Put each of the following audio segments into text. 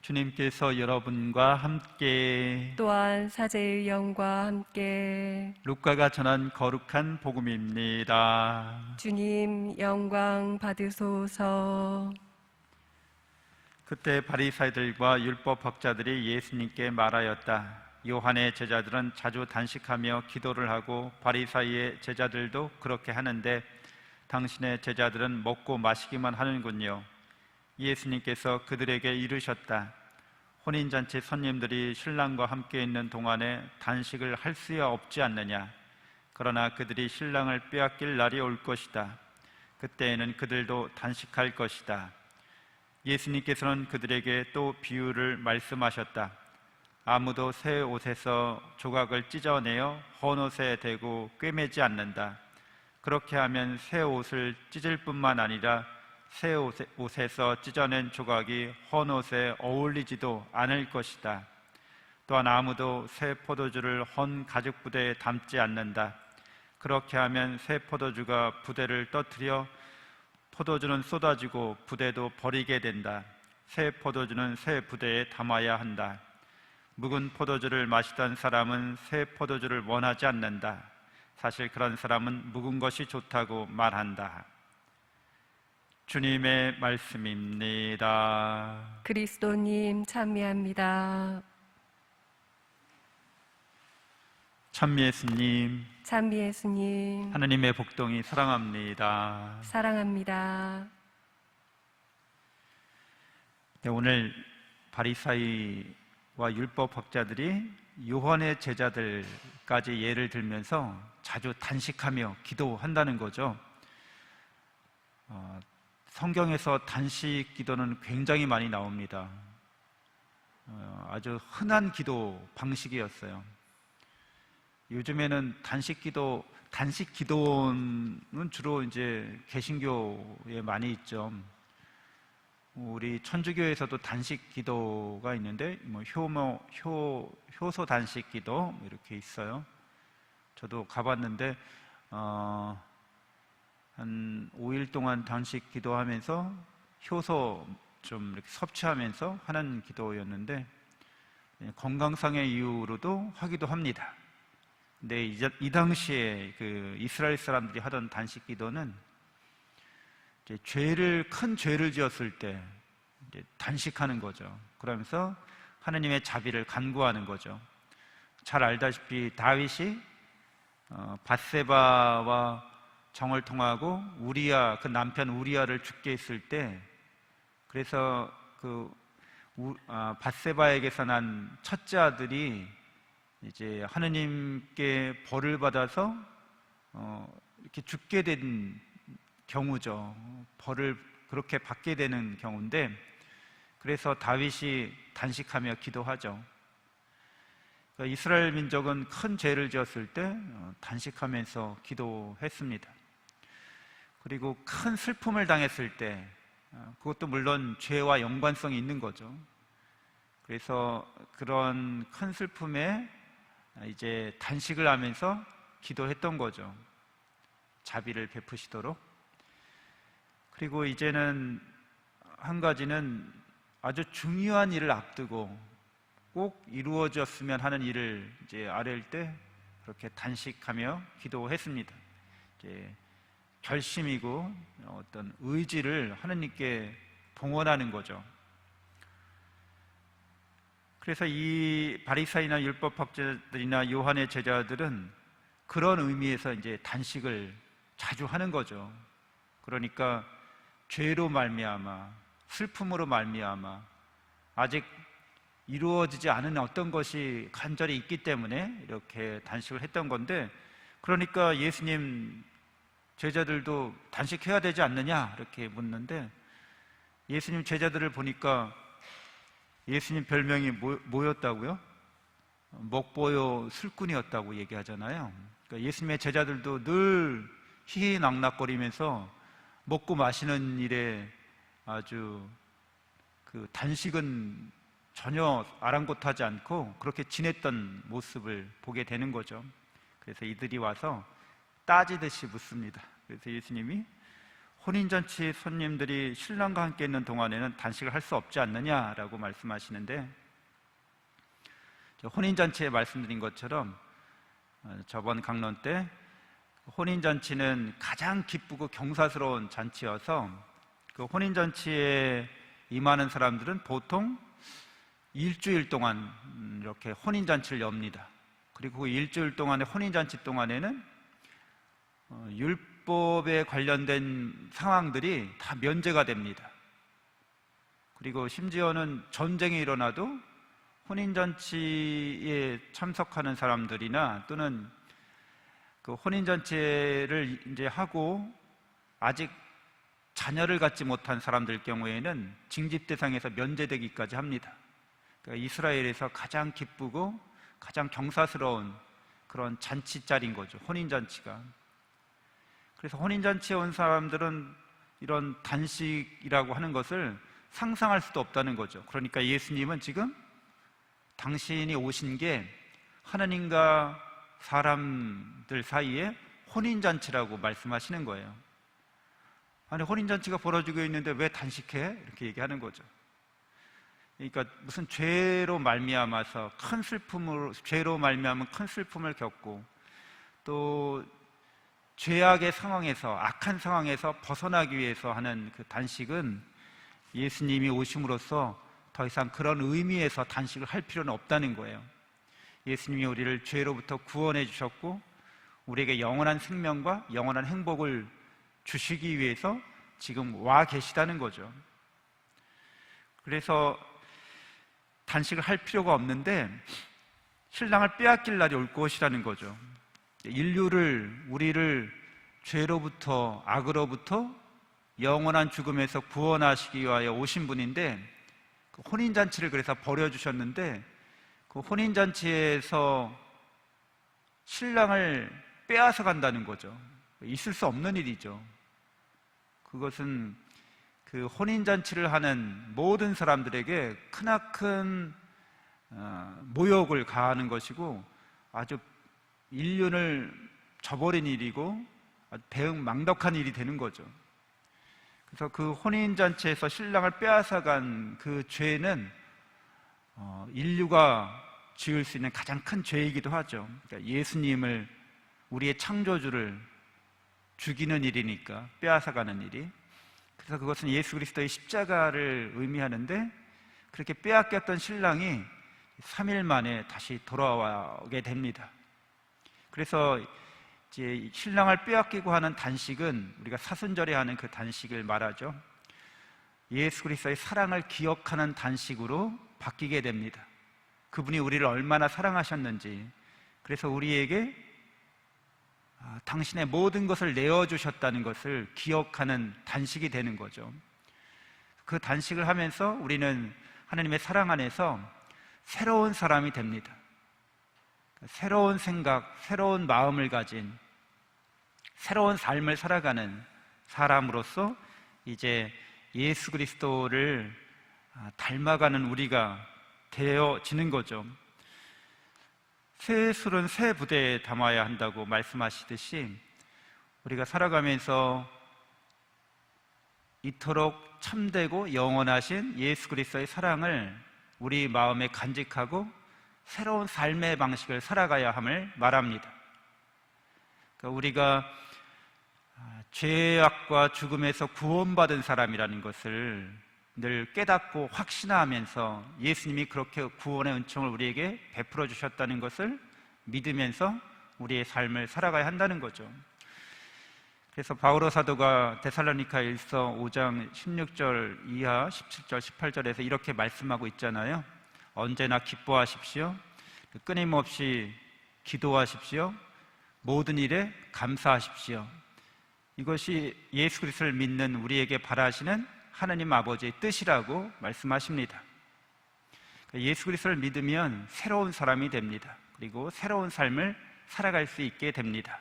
주님께서 여러분과 함께 또한 사제의 영과 함께 루카가 전한 거룩한 복음입니다. 주님 영광 받으소서. 그때 바리사이들과 율법 학자들이 예수님께 말하였다. 요한의 제자들은 자주 단식하며 기도를 하고 바리사이의 제자들도 그렇게 하는데 당신의 제자들은 먹고 마시기만 하는군요. 예수님께서 그들에게 이르셨다. 혼인잔치 손님들이 신랑과 함께 있는 동안에 단식을 할 수야 없지 않느냐. 그러나 그들이 신랑을 빼앗길 날이 올 것이다. 그때에는 그들도 단식할 것이다. 예수님께서는 그들에게 또 비유를 말씀하셨다. 아무도 새 옷에서 조각을 찢어내어 헌 옷에 대고 꿰매지 않는다. 그렇게 하면 새 옷을 찢을 뿐만 아니라 새 옷에서 찢어낸 조각이 헌 옷에 어울리지도 않을 것이다. 또한 아무도 새 포도주를 헌 가죽 부대에 담지 않는다. 그렇게 하면 새 포도주가 부대를 떠뜨려 포도주는 쏟아지고 부대도 버리게 된다. 새 포도주는 새 부대에 담아야 한다. 묵은 포도주를 마시던 사람은 새 포도주를 원하지 않는다. 사실 그런 사람은 묵은 것이 좋다고 말한다. 주님의 말씀입니다. 그리스도님 찬미합니다. 찬미 예수님, 찬미 예수님 하느님의 복동이 사랑합니다. 사랑합니다. 네, 오늘 바리사이와 율법 학자들이 요한의 제자들까지 예를 들면서 자주 단식하며 기도한다는 거죠. 성경에서 단식 기도는 굉장히 많이 나옵니다. 아주 흔한 기도 방식이었어요. 요즘에는 단식 기도는 주로 이제 개신교에 많이 있죠. 우리 천주교에서도 단식 기도가 있는데, 효소 단식 기도 이렇게 있어요. 저도 가봤는데, 한 5일 동안 단식 기도하면서 효소 좀 이렇게 섭취하면서 하는 기도였는데, 건강상의 이유로도 하기도 합니다. 근데 이 당시에 그 이스라엘 사람들이 하던 단식 기도는 이제 큰 죄를 지었을 때 이제 단식하는 거죠. 그러면서 하느님의 자비를 간구하는 거죠. 잘 알다시피 다윗이 밧세바와 정을 통하고 그 남편 우리아를 죽게 했을 때, 그래서 밧세바에게서 난 첫째 아들이 이제 하느님께 벌을 받아서 이렇게 죽게 된 경우죠. 벌을 그렇게 받게 되는 경우인데, 그래서 다윗이 단식하며 기도하죠. 그러니까 이스라엘 민족은 큰 죄를 지었을 때 단식하면서 기도했습니다. 그리고 큰 슬픔을 당했을 때, 그것도 물론 죄와 연관성이 있는 거죠. 그래서 그런 큰 슬픔에 이제 단식을 하면서 기도했던 거죠. 자비를 베푸시도록. 그리고 이제는 한 가지는 아주 중요한 일을 앞두고 꼭 이루어졌으면 하는 일을 이제 아뢰일 때 그렇게 단식하며 기도했습니다. 이제 결심이고 어떤 의지를 하느님께 봉헌하는 거죠. 그래서 이 바리사이나 율법학자들이나 요한의 제자들은 그런 의미에서 이제 단식을 자주 하는 거죠. 그러니까 죄로 말미암아, 슬픔으로 말미암아 아직 이루어지지 않은 어떤 것이 간절히 있기 때문에 이렇게 단식을 했던 건데, 그러니까 예수님 제자들도 단식해야 되지 않느냐 이렇게 묻는데, 예수님 제자들을 보니까 예수님 별명이 뭐였다고요? 먹보요 술꾼이었다고 얘기하잖아요. 그러니까 예수님의 제자들도 늘 희희낙낙거리면서 먹고 마시는 일에 아주 그 단식은 전혀 아랑곳하지 않고 그렇게 지냈던 모습을 보게 되는 거죠. 그래서 이들이 와서 따지듯이 묻습니다. 그래서 예수님이 혼인잔치 손님들이 신랑과 함께 있는 동안에는 단식을 할 수 없지 않느냐라고 말씀하시는데, 혼인잔치에 말씀드린 것처럼 저번 강론 때 혼인잔치는 가장 기쁘고 경사스러운 잔치여서 그 혼인잔치에 임하는 사람들은 보통 일주일 동안 이렇게 혼인잔치를 엽니다. 그리고 그 일주일 동안의 혼인잔치 동안에는 율법에 관련된 상황들이 다 면제가 됩니다. 그리고 심지어는 전쟁이 일어나도 혼인잔치에 참석하는 사람들이나 또는 그 혼인잔치를 이제 하고 아직 자녀를 갖지 못한 사람들 경우에는 징집 대상에서 면제되기까지 합니다. 그러니까 이스라엘에서 가장 기쁘고 가장 경사스러운 그런 잔치자리인 거죠, 혼인잔치가. 그래서 혼인잔치에 온 사람들은 이런 단식이라고 하는 것을 상상할 수도 없다는 거죠. 그러니까 예수님은 지금 당신이 오신 게 하나님과 사람들 사이에 혼인잔치라고 말씀하시는 거예요. 아니, 혼인잔치가 벌어지고 있는데 왜 단식해? 이렇게 얘기하는 거죠. 그러니까 무슨 죄로 말미암아서 죄로 말미암은 큰 슬픔을 겪고 또 죄악의 상황에서, 악한 상황에서 벗어나기 위해서 하는 그 단식은 예수님이 오심으로써 더 이상 그런 의미에서 단식을 할 필요는 없다는 거예요. 예수님이 우리를 죄로부터 구원해 주셨고 우리에게 영원한 생명과 영원한 행복을 주시기 위해서 지금 와 계시다는 거죠. 그래서 단식을 할 필요가 없는데 신랑을 빼앗길 날이 올 것이라는 거죠. 우리를 죄로부터, 악으로부터 영원한 죽음에서 구원하시기 위하여 오신 분인데 그 혼인잔치를 그래서 벌여주셨는데 그 혼인잔치에서 신랑을 빼앗아 간다는 거죠. 있을 수 없는 일이죠. 그것은 그 혼인잔치를 하는 모든 사람들에게 크나큰 모욕을 가하는 것이고 아주 인륜을 저버린 일이고 아주 대응망덕한 일이 되는 거죠. 그래서 그 혼인잔치에서 신랑을 빼앗아간 그 죄는 인류가 지을 수 있는 가장 큰 죄이기도 하죠. 그러니까 예수님을, 우리의 창조주를 죽이는 일이니까, 빼앗아가는 일이. 그래서 그것은 예수 그리스도의 십자가를 의미하는데 그렇게 빼앗겼던 신랑이 3일 만에 다시 돌아오게 됩니다. 그래서 이제 신랑을 빼앗기고 하는 단식은 우리가 사순절에 하는 그 단식을 말하죠. 예수 그리스도의 사랑을 기억하는 단식으로 바뀌게 됩니다. 그분이 우리를 얼마나 사랑하셨는지, 그래서 우리에게 당신의 모든 것을 내어주셨다는 것을 기억하는 단식이 되는 거죠. 그 단식을 하면서 우리는 하나님의 사랑 안에서 새로운 사람이 됩니다. 새로운 생각, 새로운 마음을 가진 새로운 삶을 살아가는 사람으로서 이제 예수 그리스도를 닮아가는 우리가 되어지는 거죠. 새 술은 새 부대에 담아야 한다고 말씀하시듯이 우리가 살아가면서 이토록 참되고 영원하신 예수 그리스도의 사랑을 우리 마음에 간직하고 새로운 삶의 방식을 살아가야 함을 말합니다. 그러니까 우리가 죄악과 죽음에서 구원받은 사람이라는 것을 늘 깨닫고 확신하면서 예수님이 그렇게 구원의 은총을 우리에게 베풀어 주셨다는 것을 믿으면서 우리의 삶을 살아가야 한다는 거죠. 그래서 바오로 사도가 데살로니가일서 5장 16절 이하 17절 18절에서 이렇게 말씀하고 있잖아요. 언제나 기뻐하십시오. 끊임없이 기도하십시오. 모든 일에 감사하십시오. 이것이 예수 그리스도를 믿는 우리에게 바라시는 하나님 아버지의 뜻이라고 말씀하십니다. 예수 그리스도를 믿으면 새로운 사람이 됩니다. 그리고 새로운 삶을 살아갈 수 있게 됩니다.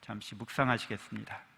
잠시 묵상하시겠습니다.